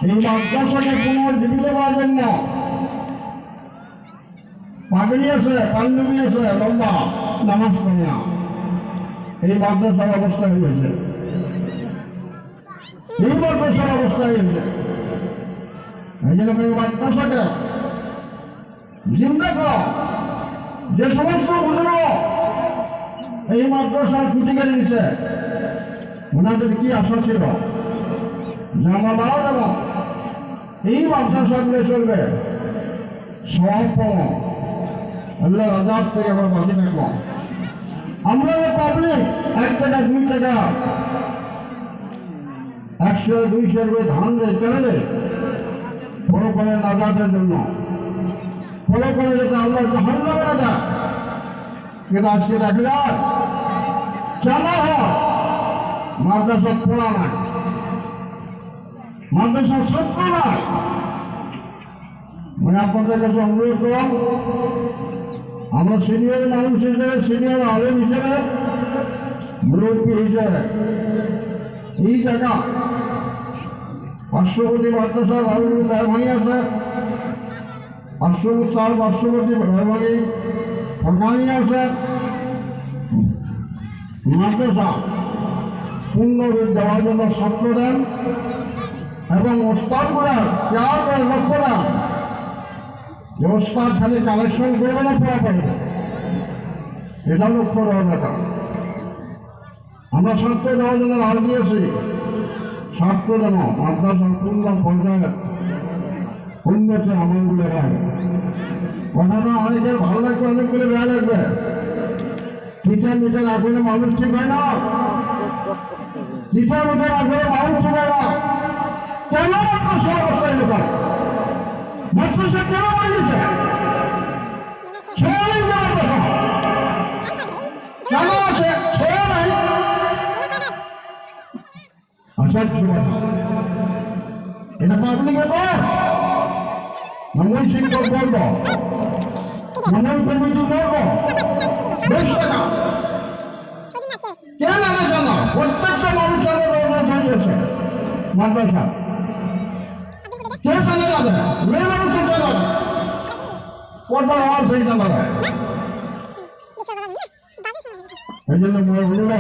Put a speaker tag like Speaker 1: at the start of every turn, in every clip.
Speaker 1: এই মাদ্রাসাকে পুনর্জীবিত করার জন্য পাগড়ি আছে, পাঞ্জাবি আছে, লম্বা নামাজ পড়ে না, এই মাদ্রাসার অবস্থা হয়েছে, এই মাদ্রাসার অবস্থা হয়েছে। এই জন্য এই মাদ্রাসাকে জিন্দা করা, যে সমস্ত বুজুর্গ এই মাদ্রাসার খুঁটি কেড়ে নিচ্ছে, ওনাদের কি আশা ছিল যে আমরা মারা যাব, এই মাদ্রাসাগুলো চলবে সব পাবো, আল্লাহ আজাদ থেকে আমরা বাঁচি থাকবো। আমরা পাবলিক 1 টাকা 2 টাকা 100 200 করে ধান দেয় কেন দেয়? বড় করে নাজাতের জন্য, বড় করে যাতে আল্লাহ জাহান্নামে না যায়। কিন্তু আজকে দেখা যায় জানা হয় মাদ্রাসা পড়া নাই, মাদ্রাসা ছাত্র নাই। মানে আপনাদের কাছে অনুরোধ করলাম, আমরা সিনিয়র মানুষ হিসেবে, সিনিয়র আলেম হিসেবে, মুরব্বী হিসেবে এই জায়গা পার্শ্ববর্তী মাদ্রাসা মেহরবানি আছে, পার্শ্ববর্তী মেহরবানি ফরকানি আছে, মাদ্রাসা পূর্ণরূপ দেওয়ার জন্য ছাত্র দেন এবং ওস্তাদগুলা কেয়ার করে লক্ষ্য দেন যে ওস্তাদ খালি কালেকশন করবে না, পড়া পারবে, এটা লক্ষ্য দেওয়ার ব্যাপার। আমরা ছাত্র দেওয়ার জন্য রাজ দিয়েছি, ছাত্র যেন মাদ্রাসার পূর্ণ পর্যায়ে উন্নতি আমলগুলো হয়। কথাটা অনেকের ভালো লাগবে, অনেকগুলো বেয়া লাগবে। টিচার মিটার আসলে মানুষ ঠিক হয় না, টিচার মিটার আসলে মানুষ ঠিক হয় না। কেন মাদ্রাসা অবস্থায় লোকাল মাদ্রাসা কেন বানিয়েছে? কেন আছে? এটা পাবলিকের কর, মন্ডল শিক্ষক করব, মন্ডল কমিটি করব, বেশ টাকা কেন আলাদা না? প্রত্যেকটা মানুষের হয়েছে মাদ্রাসা কে চলে যাবে? মেয়ে মানুষের চলে যাবে, পর্দার আওয়াজ হয়ে যাবে। এই জন্য মনে হল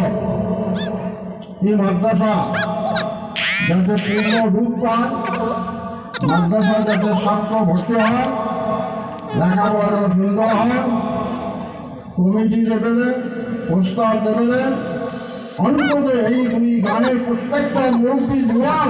Speaker 1: এই মাদ্রাসা যাতে পূর্ণ রূপ পায়, মাদ্রাসা যাতে ছাত্র ভর্তি হয়, লেখাপড়া সুন্দর হয়, কমিটি লেভেলে, প্রস্তাব লেভেলে, অন্তত এই গ্রামের প্রত্যেকটা মুরব্বী জোয়ান